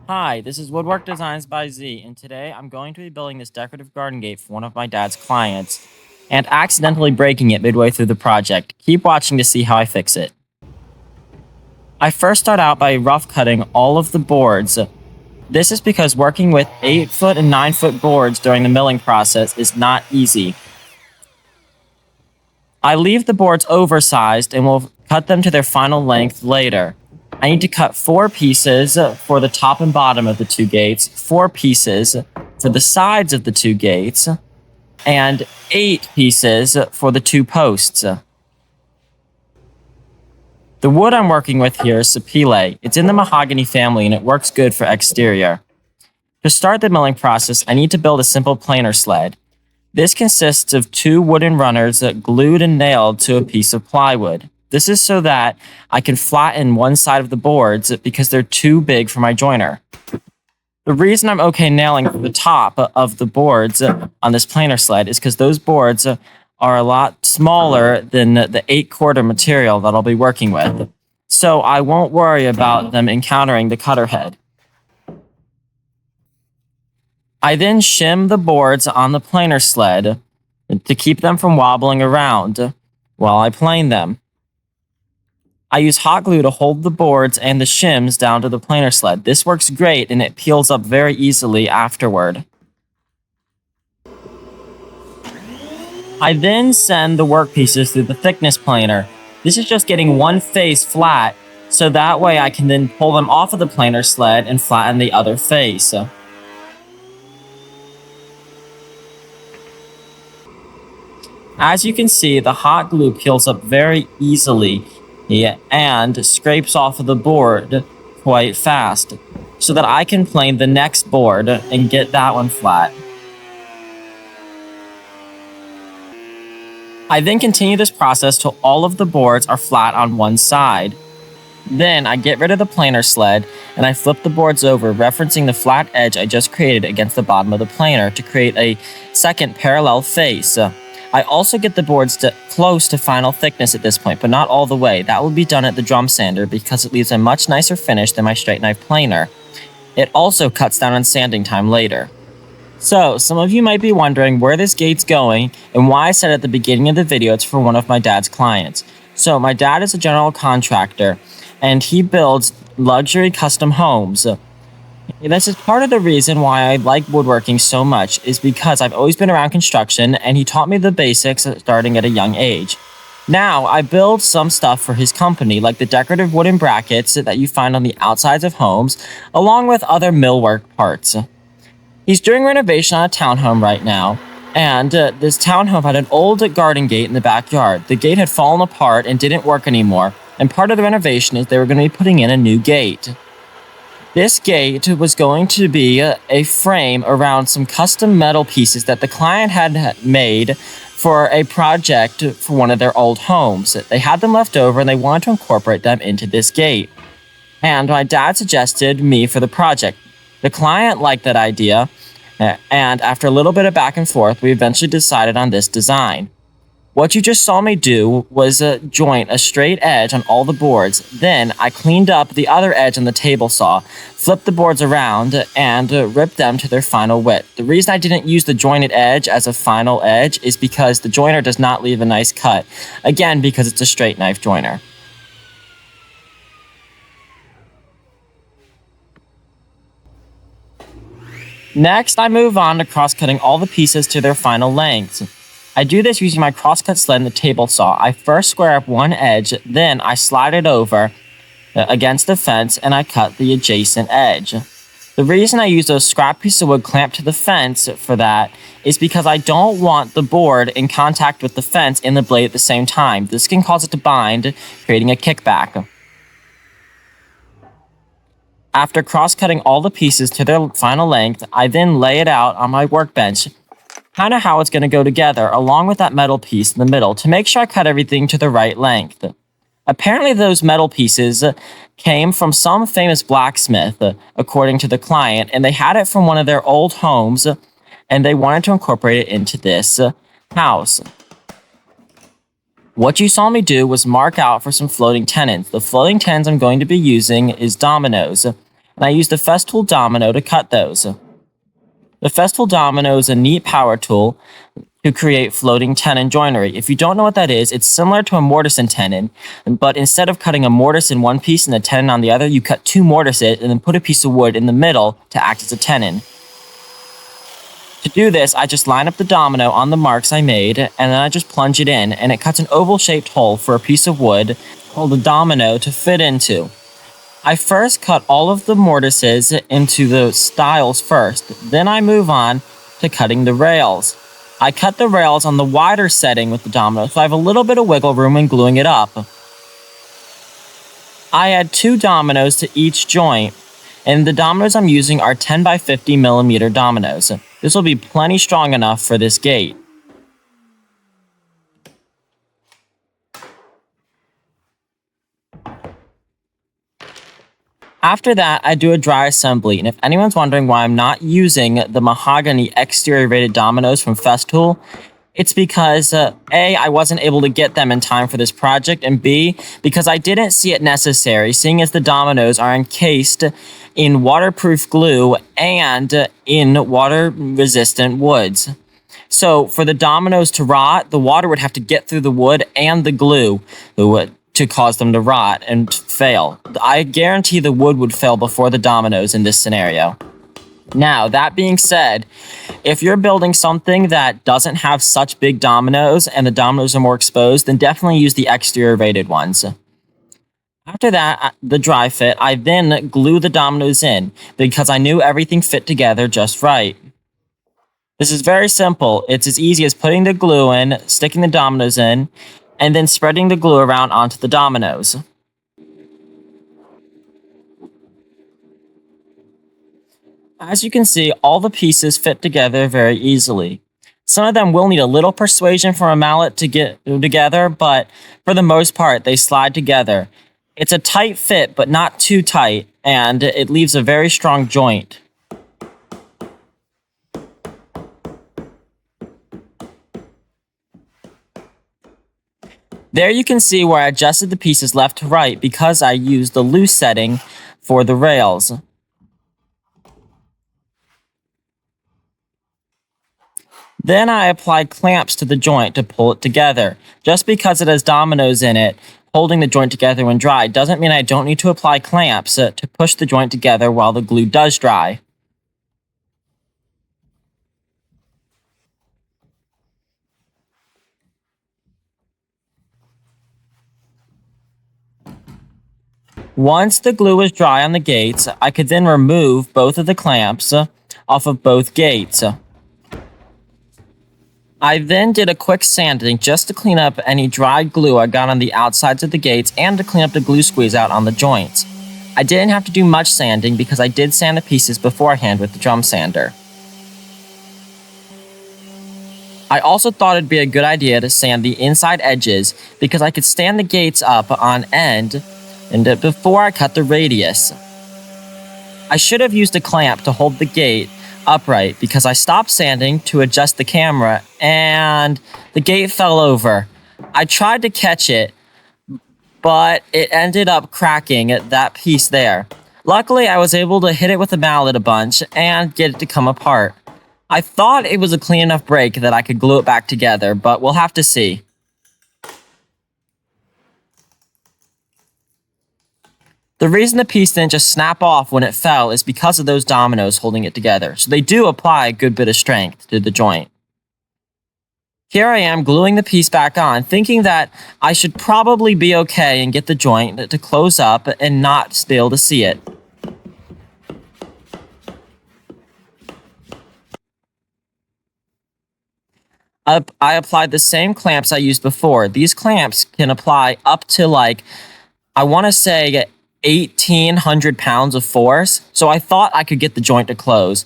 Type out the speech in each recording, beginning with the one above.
Hi, this is Woodwork Designs by Z, and today I'm going to be building this decorative garden gate for one of my dad's clients, and accidentally breaking it midway through the project. Keep watching to see how I fix it. I first start out by rough cutting all of the boards. This is because working with 8-foot and 9-foot boards during the milling process is not easy. I leave the boards oversized and will cut them to their final length later. I need to cut 4 pieces for the top and bottom of the 2 gates, 4 pieces for the sides of the 2 gates, and 8 pieces for the 2 posts. The wood I'm working with here is sapele. It's in the mahogany family and it works good for exterior. To start the milling process, I need to build a simple planer sled. This consists of 2 wooden runners glued and nailed to a piece of plywood. This is so that I can flatten one side of the boards because they're too big for my joiner. The reason I'm okay nailing the top of the boards on this planer sled is because those boards are a lot smaller than the 8-quarter material that I'll be working with. So I won't worry about them encountering the cutter head. I then shim the boards on the planer sled to keep them from wobbling around while I plane them. I use hot glue to hold the boards and the shims down to the planer sled. This works great and it peels up very easily afterward. I then send the workpieces through the thickness planer. This is just getting one face flat, so that way I can then pull them off of the planer sled and flatten the other face. As you can see, the hot glue peels up very easily and scrapes off of the board quite fast, so that I can plane the next board and get that one flat. I then continue this process till all of the boards are flat on one side. Then I get rid of the planer sled and I flip the boards over, referencing the flat edge I just created against the bottom of the planer to create a second parallel face. I also get the boards close to final thickness at this point, but not all the way. That will be done at the drum sander because it leaves a much nicer finish than my straight knife planer. It also cuts down on sanding time later. So, some of you might be wondering where this gate's going and why I said at the beginning of the video it's for one of my dad's clients. So, my dad is a general contractor and he builds luxury custom homes. This is part of the reason why I like woodworking so much, is because I've always been around construction and he taught me the basics starting at a young age. Now, I build some stuff for his company, like the decorative wooden brackets that you find on the outsides of homes, along with other millwork parts. He's doing renovation on a townhome right now, and this townhome had an old garden gate in the backyard. The gate had fallen apart and didn't work anymore, and part of the renovation is they were going to be putting in a new gate. This gate was going to be a frame around some custom metal pieces that the client had made for a project for one of their old homes. They had them left over and they wanted to incorporate them into this gate. And my dad suggested me for the project. The client liked that idea, and after a little bit of back and forth, we eventually decided on this design. What you just saw me do was joint a straight edge on all the boards. Then I cleaned up the other edge on the table saw, flipped the boards around, and ripped them to their final width. The reason I didn't use the jointed edge as a final edge is because the joiner does not leave a nice cut. Again, because it's a straight knife joiner. Next, I move on to cross-cutting all the pieces to their final lengths. I do this using my crosscut sled and the table saw. I first square up one edge, then I slide it over against the fence and I cut the adjacent edge. The reason I use those scrap pieces of wood clamped to the fence for that is because I don't want the board in contact with the fence and the blade at the same time. This can cause it to bind, creating a kickback. After cross-cutting all the pieces to their final length, I then lay it out on my workbench, kind of how it's going to go together, along with that metal piece in the middle, to make sure I cut everything to the right length. Apparently those metal pieces came from some famous blacksmith, according to the client, and they had it from one of their old homes, and they wanted to incorporate it into this house. What you saw me do was mark out for some floating tenons. The floating tenons I'm going to be using is dominoes. and I used the Festool domino to cut those. The Festool domino is a neat power tool to create floating tenon joinery. If you don't know what that is, it's similar to a mortise and tenon, but instead of cutting a mortise in one piece and a tenon on the other, you cut two mortises and then put a piece of wood in the middle to act as a tenon. To do this, I just line up the domino on the marks I made, and then I just plunge it in, and it cuts an oval-shaped hole for a piece of wood for the domino to fit into. I first cut all of the mortises into the stiles first, then I move on to cutting the rails. I cut the rails on the wider setting with the domino, so I have a little bit of wiggle room when gluing it up. I add 2 dominoes to each joint, and the dominoes I'm using are 10 by 50 millimeter dominoes. This will be plenty strong enough for this gate. After that, I do a dry assembly, and if anyone's wondering why I'm not using the Mahogany exterior rated dominoes from Festool, it's because A, I wasn't able to get them in time for this project, and B, because I didn't see it necessary, seeing as the dominoes are encased in waterproof glue and in water-resistant woods. So for the dominoes to rot, the water would have to get through the wood and the glue to cause them to rot and fail. I guarantee the wood would fail before the dominoes in this scenario. Now, that being said, if you're building something that doesn't have such big dominoes and the dominoes are more exposed, then definitely use the exterior rated ones. After that, the dry fit, I then glue the dominoes in because I knew everything fit together just right. This is very simple. It's as easy as putting the glue in, sticking the dominoes in, and then spreading the glue around onto the dominoes. As you can see, all the pieces fit together very easily. Some of them will need a little persuasion from a mallet to get together, but for the most part, they slide together. It's a tight fit, but not too tight, and it leaves a very strong joint. There you can see where I adjusted the pieces left to right because I used the loose setting for the rails. Then I applied clamps to the joint to pull it together. Just because it has dominoes in it, holding the joint together when dry doesn't mean I don't need to apply clamps to push the joint together while the glue does dry. Once the glue was dry on the gates, I could then remove both of the clamps off of both gates. I then did a quick sanding just to clean up any dried glue I got on the outsides of the gates and to clean up the glue squeeze out on the joints. I didn't have to do much sanding because I did sand the pieces beforehand with the drum sander. I also thought it'd be a good idea to sand the inside edges because I could stand the gates up on end and before I cut the radius. I should have used a clamp to hold the gate upright because I stopped sanding to adjust the camera and the gate fell over. I tried to catch it, but it ended up cracking at that piece there. Luckily, I was able to hit it with a mallet a bunch and get it to come apart. I thought it was a clean enough break that I could glue it back together, but we'll have to see. The reason the piece didn't just snap off when it fell is because of those dominoes holding it together, so they do apply a good bit of strength to the joint. Here I am gluing the piece back on, thinking that I should probably be okay and get the joint to close up and not be able to see it. I applied the same clamps I used before. These clamps can apply up to I want to say 1,800 pounds of force, so I thought I could get the joint to close.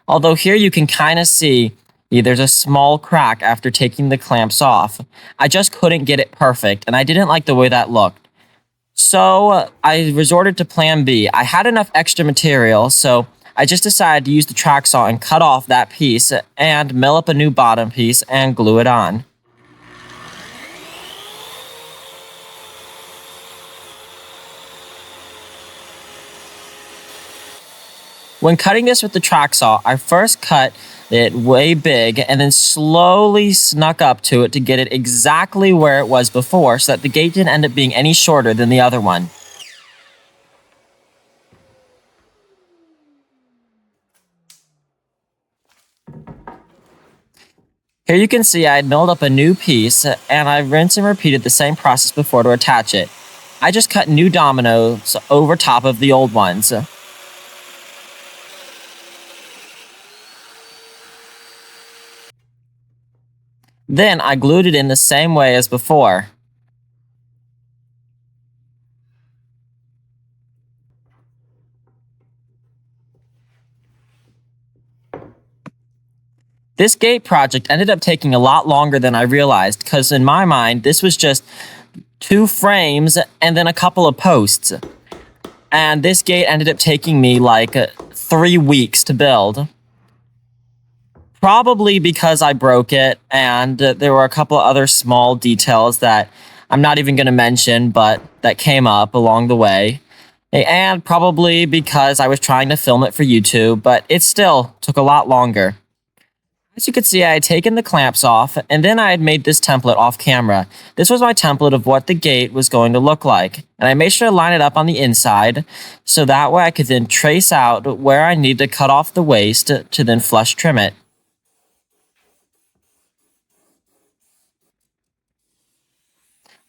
Although here you can kind of see there's a small crack after taking the clamps off. I just couldn't get it perfect, and I didn't like the way that looked. So I resorted to plan B. I had enough extra material, so I just decided to use the track saw and cut off that piece and mill up a new bottom piece and glue it on. When cutting this with the track saw, I first cut it way big and then slowly snuck up to it to get it exactly where it was before so that the gate didn't end up being any shorter than the other one. Here you can see I had milled up a new piece and I rinsed and repeated the same process before to attach it. I just cut new dominoes over top of the old ones. Then I glued it in the same way as before. This gate project ended up taking a lot longer than I realized because in my mind, this was just 2 frames and then a couple of posts. And this gate ended up taking me like 3 weeks to build. Probably because I broke it and there were a couple of other small details that I'm not even going to mention, but that came up along the way. And probably because I was trying to film it for YouTube, but it still took a lot longer. As you could see, I had taken the clamps off, and then I had made this template off camera. This was my template of what the gate was going to look like, and I made sure to line it up on the inside, so that way I could then trace out where I need to cut off the waste to then flush trim it.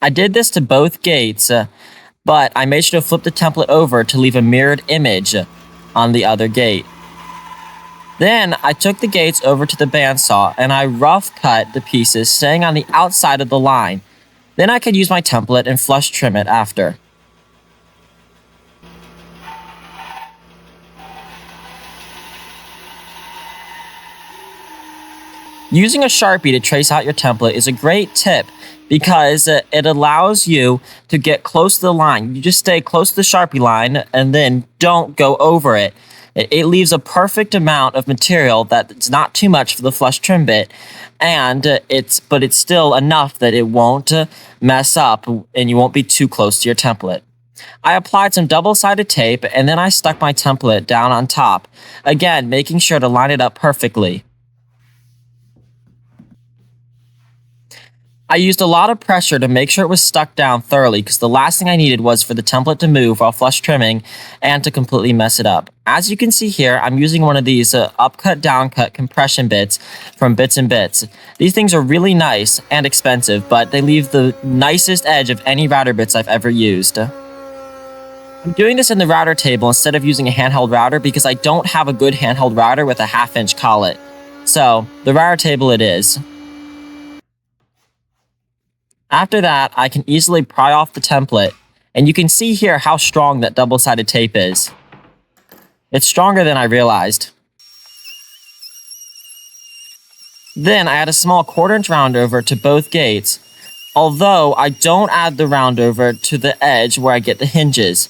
I did this to both gates, but I made sure to flip the template over to leave a mirrored image on the other gate. Then I took the gates over to the bandsaw and I rough cut the pieces staying on the outside of the line. Then I could use my template and flush trim it after. Using a Sharpie to trace out your template is a great tip because it allows you to get close to the line. You just stay close to the Sharpie line and then don't go over it. It leaves a perfect amount of material that's not too much for the flush trim bit, and it's still enough that it won't mess up and you won't be too close to your template. I applied some double-sided tape and then I stuck my template down on top, again making sure to line it up perfectly. I used a lot of pressure to make sure it was stuck down thoroughly because the last thing I needed was for the template to move while flush trimming and to completely mess it up. As you can see here, I'm using one of these upcut downcut compression bits from Bits and Bits. These things are really nice and expensive, but they leave the nicest edge of any router bits I've ever used. I'm doing this in the router table instead of using a handheld router because I don't have a good handheld router with a 1/2 inch collet. So, the router table it is. After that, I can easily pry off the template, and you can see here how strong that double-sided tape is. It's stronger than I realized. Then I add a small 1/4 inch roundover to both gates, although I don't add the roundover to the edge where I get the hinges,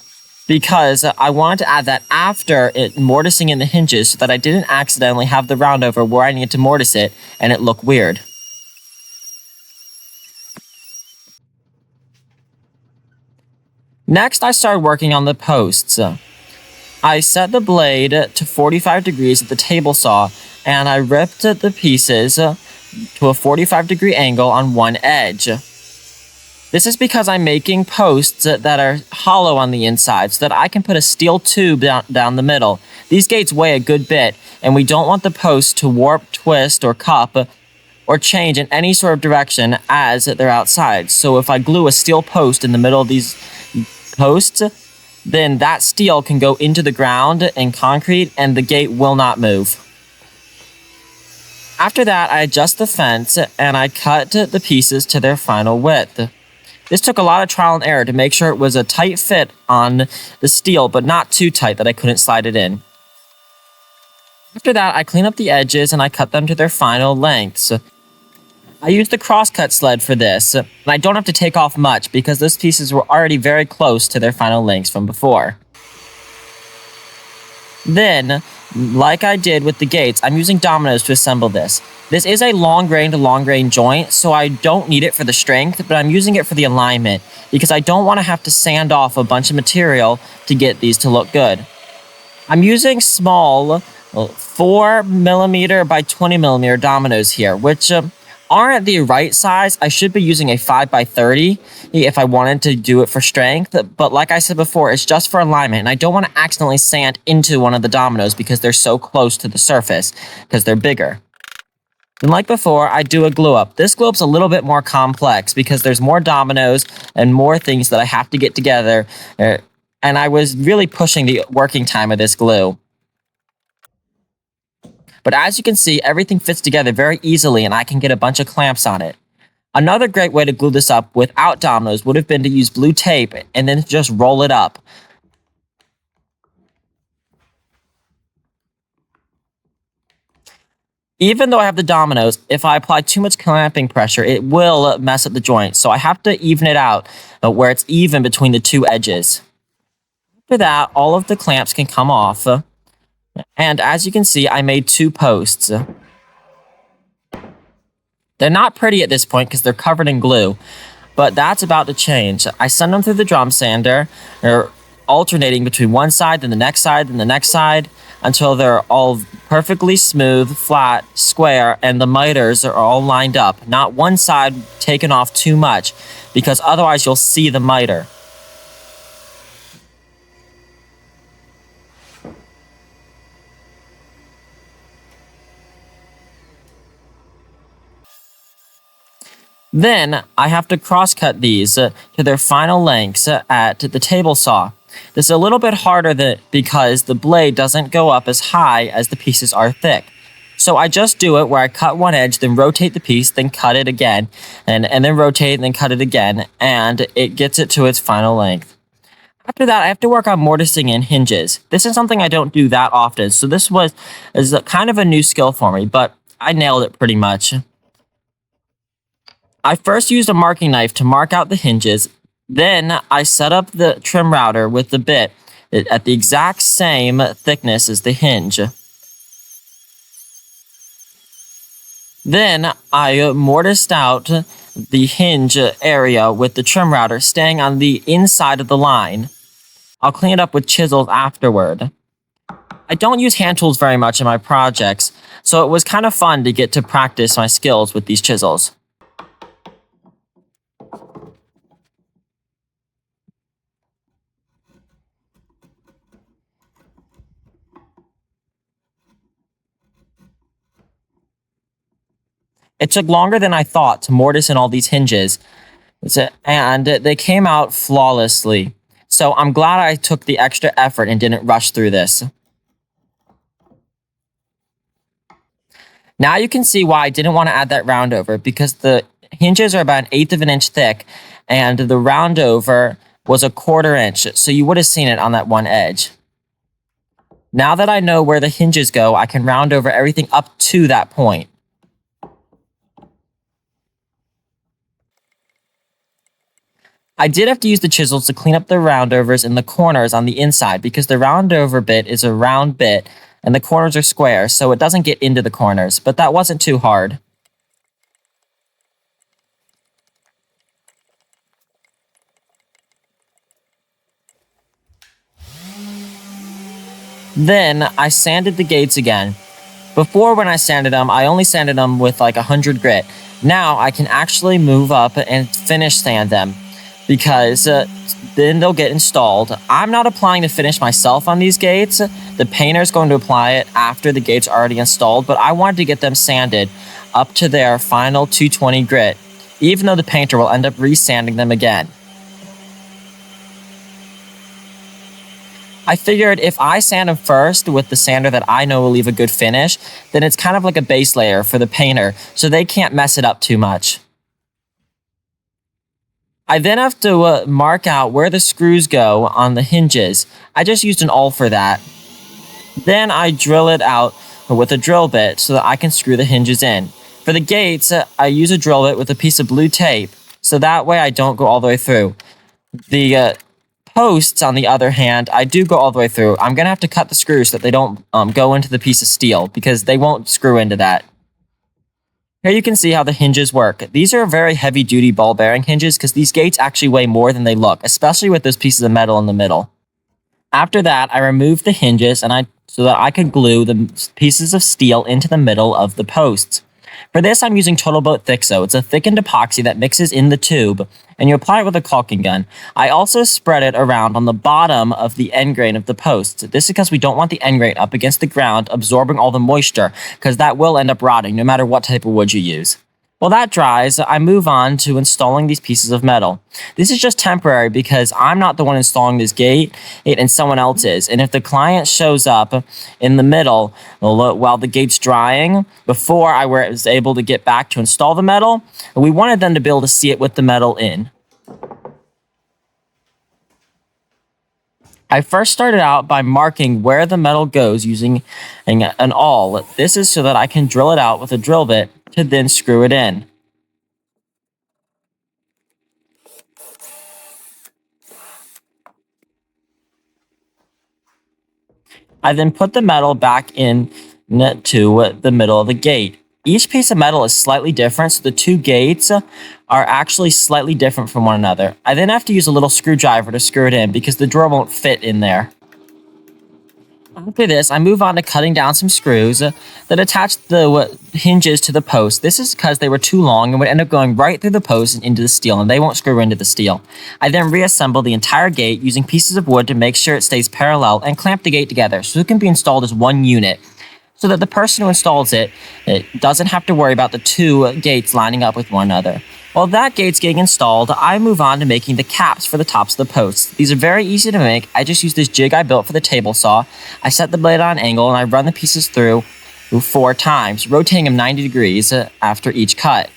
because I wanted to add that after mortising in the hinges so that I didn't accidentally have the roundover where I needed to mortise it and it looked weird. Next, I started working on the posts. I set the blade to 45 degrees at the table saw, and I ripped the pieces to a 45-degree angle on one edge. This is because I'm making posts that are hollow on the inside so that I can put a steel tube down the middle. These gates weigh a good bit, and we don't want the posts to warp, twist, or cup, or change in any sort of direction as they're outside. So if I glue a steel post in the middle of these posts, then that steel can go into the ground and concrete and the gate will not move. After that, I adjust the fence and I cut the pieces to their final width. This took a lot of trial and error to make sure it was a tight fit on the steel, but not too tight that I couldn't slide it in. After that, I clean up the edges and I cut them to their final lengths. I used the crosscut sled for this, and I don't have to take off much because those pieces were already very close to their final lengths from before. Then, like I did with the gates, I'm using dominoes to assemble this. This is a long grain to long grain joint, so I don't need it for the strength, but I'm using it for the alignment because I don't want to have to sand off a bunch of material to get these to look good. I'm using small 4mm by 20mm dominoes here, which aren't the right size. I should be using a 5x30 if I wanted to do it for strength. But like I said before, it's just for alignment. And I don't want to accidentally sand into one of the dominoes because they're so close to the surface because they're bigger. And like before, I do a glue up. This glue up's a little bit more complex because there's more dominoes and more things that I have to get together. And I was really pushing the working time of this glue. But as you can see, everything fits together very easily and I can get a bunch of clamps on it. Another great way to glue this up without dominoes would have been to use blue tape and then just roll it up. Even though I have the dominoes, if I apply too much clamping pressure, it will mess up the joint. So I have to even it out where it's even between the two edges. After that, all of the clamps can come off. And as you can see, I made 2 posts. They're not pretty at this point because they're covered in glue, but that's about to change. I send them through the drum sander, alternating between one side, then the next side, then the next side, until they're all perfectly smooth, flat, square, and the miters are all lined up. Not one side taken off too much, because otherwise you'll see the miter. Then I have to cross-cut these to their final lengths at the table saw. This is a little bit harder because the blade doesn't go up as high as the pieces are thick. So I just do it where I cut one edge, then rotate the piece, then cut it again, and then rotate and then cut it again, and it gets it to its final length. After that, I have to work on mortising in hinges. This is something I don't do that often, so this is kind of a new skill for me, but I nailed it pretty much. I first used a marking knife to mark out the hinges. Then I set up the trim router with the bit at the exact same thickness as the hinge. Then I mortised out the hinge area with the trim router staying on the inside of the line. I'll clean it up with chisels afterward. I don't use hand tools very much in my projects, so it was kind of fun to get to practice my skills with these chisels. It took longer than I thought to mortise in all these hinges, and they came out flawlessly. So I'm glad I took the extra effort and didn't rush through this. Now you can see why I didn't want to add that round over, because the hinges are about 1/8 of an inch thick, and the round over was 1/4 inch, so you would have seen it on that one edge. Now that I know where the hinges go, I can round over everything up to that point. I did have to use the chisels to clean up the roundovers in the corners on the inside because the roundover bit is a round bit and the corners are square, so it doesn't get into the corners, but that wasn't too hard. Then I sanded the gates again. Before, when I sanded them, I only sanded them with like 100 grit. Now I can actually move up and finish sand them, because then they'll get installed. I'm not applying the finish myself on these gates. The painter is going to apply it after the gates are already installed, but I wanted to get them sanded up to their final 220 grit, even though the painter will end up resanding them again. I figured if I sand them first with the sander that I know will leave a good finish, then it's kind of like a base layer for the painter, so they can't mess it up too much. I then have to mark out where the screws go on the hinges. I just used an awl for that. Then I drill it out with a drill bit so that I can screw the hinges in. For the gates, I use a drill bit with a piece of blue tape, so that way I don't go all the way through. The posts, on the other hand, I do go all the way through. I'm going to have to cut the screws so that they don't go into the piece of steel, because they won't screw into that. Here you can see how the hinges work. These are very heavy-duty ball bearing hinges because these gates actually weigh more than they look, especially with those pieces of metal in the middle. After that, I removed the hinges so that I could glue the pieces of steel into the middle of the posts. For this, I'm using Total Boat Thixo. It's a thickened epoxy that mixes in the tube, and you apply it with a caulking gun. I also spread it around on the bottom of the end grain of the posts. This is because we don't want the end grain up against the ground, absorbing all the moisture, because that will end up rotting no matter what type of wood you use. While that dries, I move on to installing these pieces of metal. This is just temporary because I'm not the one installing this gate, and someone else is. And if the client shows up in the middle while the gate's drying, before I was able to get back to install the metal, we wanted them to be able to see it with the metal in. I first started out by marking where the metal goes using an awl. This is so that I can drill it out with a drill bit to then screw it in. I then put the metal back in to the middle of the gate. Each piece of metal is slightly different, so the two gates are actually slightly different from one another. I then have to use a little screwdriver to screw it in because the drawer won't fit in there. After this, I move on to cutting down some screws that attach the hinges to the post. This is because they were too long and would end up going right through the post and into the steel, and they won't screw into the steel. I then reassemble the entire gate using pieces of wood to make sure it stays parallel and clamp the gate together so it can be installed as one unit, so that the person who installs it doesn't have to worry about the two gates lining up with one another. While that gate's getting installed, I move on to making the caps for the tops of the posts. These are very easy to make. I just use this jig I built for the table saw. I set the blade on an angle and I run the pieces through 4 times, rotating them 90 degrees after each cut.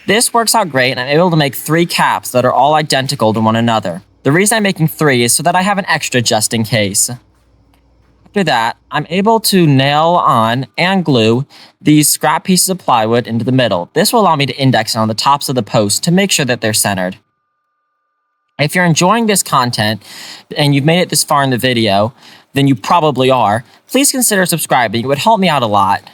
This works out great, and I'm able to make 3 caps that are all identical to one another. The reason I'm making 3 is so that I have an extra just in case. After that, I'm able to nail on and glue these scrap pieces of plywood into the middle. This will allow me to index on the tops of the posts to make sure that they're centered. If you're enjoying this content and you've made it this far in the video, then you probably are. Please consider subscribing. It would help me out a lot.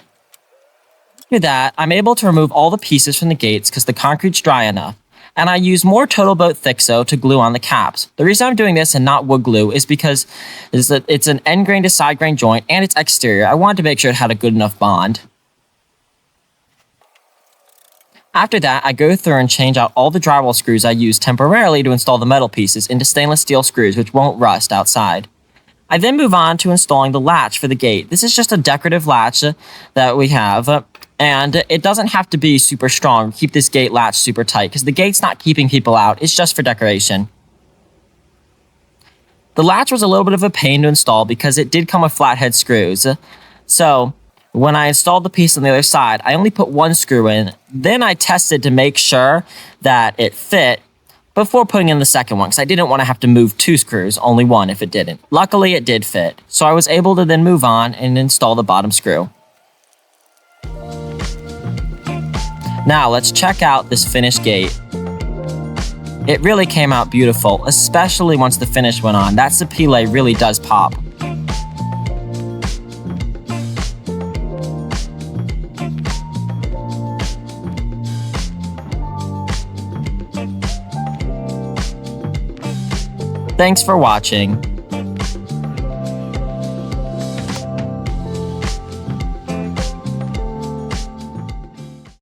After that, I'm able to remove all the pieces from the gates because the concrete's dry enough. And I use more Total Boat Thixo to glue on the caps. The reason I'm doing this and not wood glue is because it's an end grain to side grain joint and it's exterior. I wanted to make sure it had a good enough bond. After that, I go through and change out all the drywall screws I used temporarily to install the metal pieces into stainless steel screws which won't rust outside. I then move on to installing the latch for the gate. This is just a decorative latch that we have. And it doesn't have to be super strong. Keep this gate latch super tight because the gate's not keeping people out. It's just for decoration. The latch was a little bit of a pain to install because it did come with flathead screws. So when I installed the piece on the other side, I only put 1 screw in. Then I tested to make sure that it fit before putting in the second one because I didn't want to have to move 2 screws, only 1 if it didn't. Luckily, it did fit. So I was able to then move on and install the bottom screw. Now let's check out this finished gate. It really came out beautiful, especially once the finish went on. That sapele really does pop. Thanks for watching.